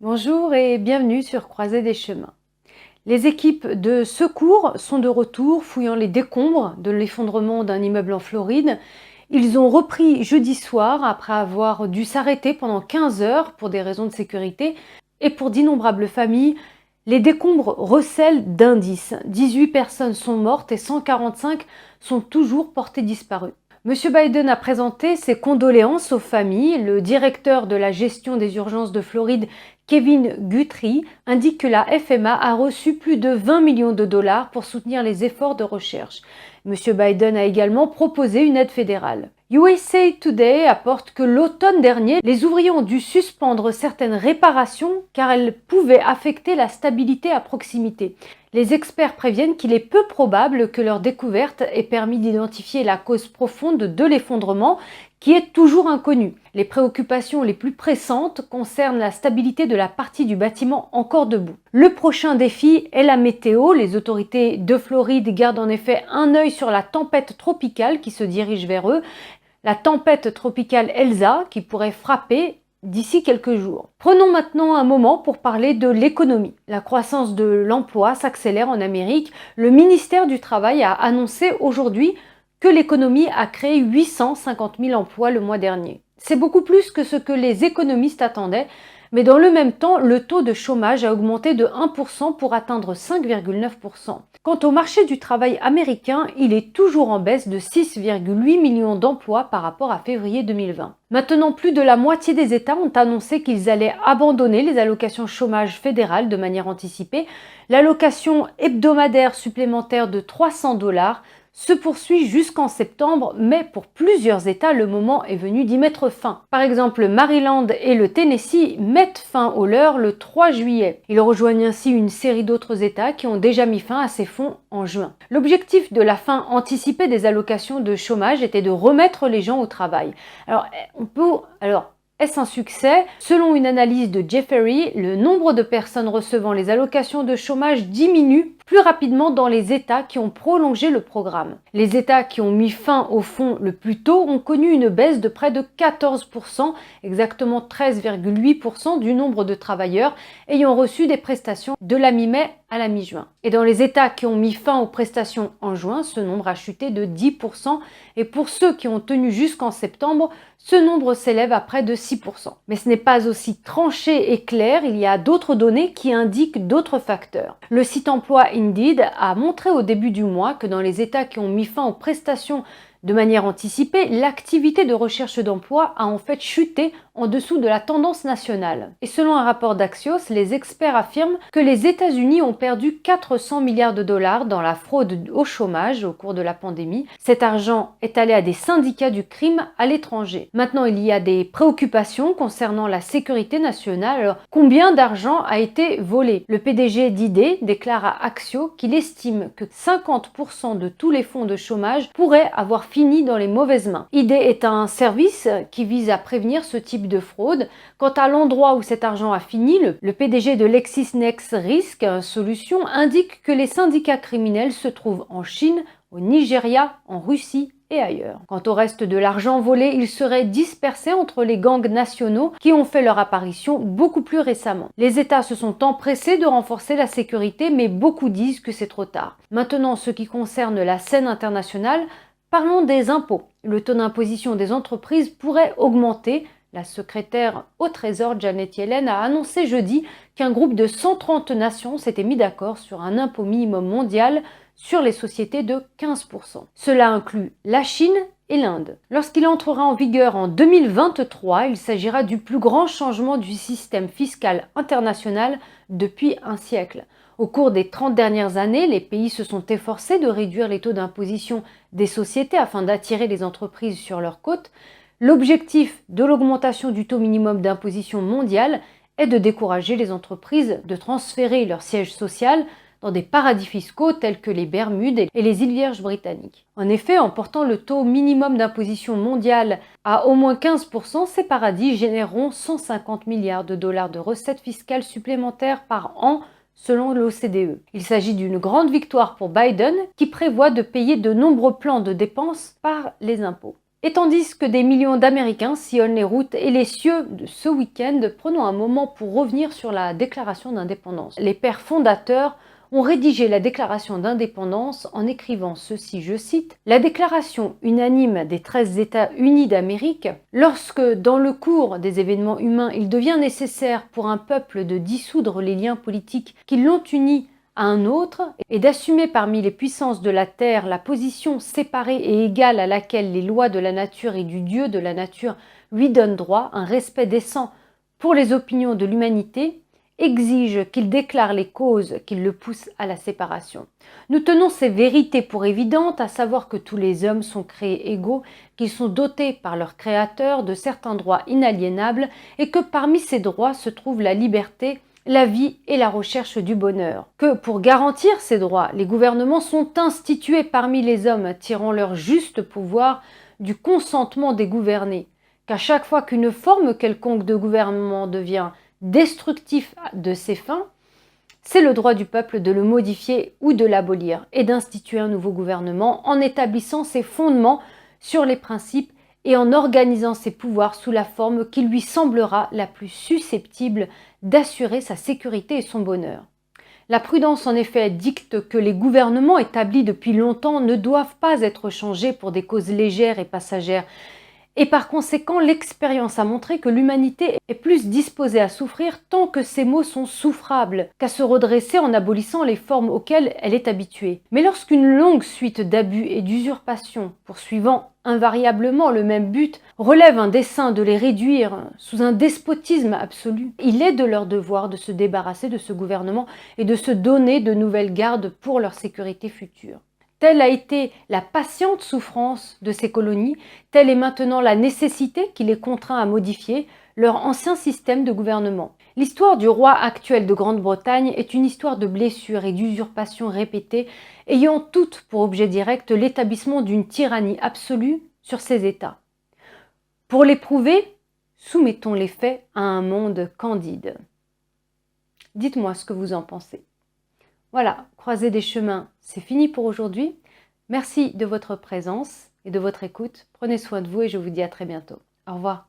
Bonjour et bienvenue sur Croisée des chemins. Les équipes de secours sont de retour fouillant les décombres de l'effondrement d'un immeuble en Floride. Ils ont repris jeudi soir après avoir dû s'arrêter pendant 15 heures pour des raisons de sécurité. Et pour d'innombrables familles, les décombres recèlent d'indices. 18 personnes sont mortes et 145 sont toujours portées disparues. Monsieur Biden a présenté ses condoléances aux familles. Le directeur de la gestion des urgences de Floride, Kevin Guthrie, indique que la FMA a reçu plus de 20 millions de dollars pour soutenir les efforts de recherche. Monsieur Biden a également proposé une aide fédérale. USA Today apporte que l'automne dernier, les ouvriers ont dû suspendre certaines réparations car elles pouvaient affecter la stabilité à proximité. Les experts préviennent qu'il est peu probable que leur découverte ait permis d'identifier la cause profonde de l'effondrement, qui est toujours inconnue. Les préoccupations les plus pressantes concernent la stabilité de la partie du bâtiment encore debout. Le prochain défi est la météo. Les autorités de Floride gardent en effet un œil sur la tempête tropicale qui se dirige vers eux. La tempête tropicale Elsa qui pourrait frapper d'ici quelques jours. Prenons maintenant un moment pour parler de l'économie. La croissance de l'emploi s'accélère en Amérique. Le ministère du Travail a annoncé aujourd'hui que l'économie a créé 850 000 emplois le mois dernier. C'est beaucoup plus que ce que les économistes attendaient, mais dans le même temps, le taux de chômage a augmenté de 1% pour atteindre 5,9%. Quant au marché du travail américain, il est toujours en baisse de 6,8 millions d'emplois par rapport à février 2020. Maintenant, plus de la moitié des États ont annoncé qu'ils allaient abandonner les allocations chômage fédérales de manière anticipée. L'allocation hebdomadaire supplémentaire de 300 $ se poursuit jusqu'en septembre, mais pour plusieurs États, le moment est venu d'y mettre fin. Par exemple, le Maryland et le Tennessee mettent fin au leur le 3 juillet. Ils rejoignent ainsi une série d'autres États qui ont déjà mis fin à ces fonds en juin. L'objectif de la fin anticipée des allocations de chômage était de remettre les gens au travail. Est-ce un succès? Selon une analyse de Jefferies, le nombre de personnes recevant les allocations de chômage diminue plus rapidement dans les États qui ont prolongé le programme. Les États qui ont mis fin au fonds le plus tôt ont connu une baisse de près de 14%, exactement 13,8% du nombre de travailleurs ayant reçu des prestations de la mi-mai à la mi-juin. Et dans les États qui ont mis fin aux prestations en juin, ce nombre a chuté de 10%, et pour ceux qui ont tenu jusqu'en septembre, ce nombre s'élève à près de 6%. Mais ce n'est pas aussi tranché et clair, il y a d'autres données qui indiquent d'autres facteurs. Le site emploi Indeed a montré au début du mois que dans les États qui ont mis fin aux prestations de manière anticipée, l'activité de recherche d'emploi a en fait chuté en dessous de la tendance nationale. Et selon un rapport d'Axios, les experts affirment que les États-Unis ont perdu 400 milliards de dollars dans la fraude au chômage au cours de la pandémie. Cet argent est allé à des syndicats du crime à l'étranger. Maintenant, il y a des préoccupations concernant la sécurité nationale. Alors, combien d'argent a été volé? Le PDG d'ID déclare à Axios qu'il estime que 50% de tous les fonds de chômage pourraient avoir fini dans les mauvaises mains. ID est un service qui vise à prévenir ce type de fraude. Quant à l'endroit où cet argent a fini, le PDG de LexisNexRisk Solutions indique que les syndicats criminels se trouvent en Chine, au Nigeria, en Russie et ailleurs. Quant au reste de l'argent volé, il serait dispersé entre les gangs nationaux qui ont fait leur apparition beaucoup plus récemment. Les États se sont empressés de renforcer la sécurité, mais beaucoup disent que c'est trop tard. Maintenant, en ce qui concerne la scène internationale, parlons des impôts. Le taux d'imposition des entreprises pourrait augmenter. La secrétaire au Trésor Janet Yellen a annoncé jeudi qu'un groupe de 130 nations s'était mis d'accord sur un impôt minimum mondial sur les sociétés de 15%. Cela inclut la Chine et l'Inde. Lorsqu'il entrera en vigueur en 2023, il s'agira du plus grand changement du système fiscal international depuis un siècle. Au cours des 30 dernières années, les pays se sont efforcés de réduire les taux d'imposition des sociétés afin d'attirer les entreprises sur leurs côtes. L'objectif de l'augmentation du taux minimum d'imposition mondial est de décourager les entreprises de transférer leur siège social dans des paradis fiscaux tels que les Bermudes et les îles Vierges britanniques. En effet, en portant le taux minimum d'imposition mondial à au moins 15%, ces paradis généreront 150 milliards de dollars de recettes fiscales supplémentaires par an selon l'OCDE. Il s'agit d'une grande victoire pour Biden qui prévoit de payer de nombreux plans de dépenses par les impôts. Et tandis que des millions d'Américains sillonnent les routes et les cieux de ce week-end, prenons un moment pour revenir sur la déclaration d'indépendance. Les pères fondateurs ont rédigé la déclaration d'indépendance en écrivant ceci, je cite, « La déclaration unanime des 13 États unis d'Amérique, lorsque dans le cours des événements humains il devient nécessaire pour un peuple de dissoudre les liens politiques qui l'ont uni à un autre et d'assumer parmi les puissances de la terre la position séparée et égale à laquelle les lois de la nature et du Dieu de la nature lui donnent droit, un respect décent pour les opinions de l'humanité, exige qu'il déclare les causes qui le poussent à la séparation. Nous tenons ces vérités pour évidentes, à savoir que tous les hommes sont créés égaux, qu'ils sont dotés par leur Créateur de certains droits inaliénables et que parmi ces droits se trouve la liberté, la vie et la recherche du bonheur. Que pour garantir ces droits, les gouvernements sont institués parmi les hommes, tirant leur juste pouvoir du consentement des gouvernés. Qu'à chaque fois qu'une forme quelconque de gouvernement devient destructif de ses fins, c'est le droit du peuple de le modifier ou de l'abolir et d'instituer un nouveau gouvernement en établissant ses fondements sur les principes et en organisant ses pouvoirs sous la forme qui lui semblera la plus susceptible d'assurer sa sécurité et son bonheur. La prudence en effet dicte que les gouvernements établis depuis longtemps ne doivent pas être changés pour des causes légères et passagères, et par conséquent, l'expérience a montré que l'humanité est plus disposée à souffrir tant que ces maux sont souffrables, qu'à se redresser en abolissant les formes auxquelles elle est habituée. Mais lorsqu'une longue suite d'abus et d'usurpations, poursuivant invariablement le même but, relève un dessein de les réduire sous un despotisme absolu, il est de leur devoir de se débarrasser de ce gouvernement et de se donner de nouvelles gardes pour leur sécurité future. Telle a été la patiente souffrance de ces colonies, telle est maintenant la nécessité qui les contraint à modifier leur ancien système de gouvernement. L'histoire du roi actuel de Grande-Bretagne est une histoire de blessures et d'usurpations répétées, ayant toutes pour objet direct l'établissement d'une tyrannie absolue sur ces États. Pour l'éprouver, soumettons les faits à un monde candide. Dites-moi ce que vous en pensez. Voilà, croiser des chemins, c'est fini pour aujourd'hui. Merci de votre présence et de votre écoute. Prenez soin de vous et je vous dis à très bientôt. Au revoir.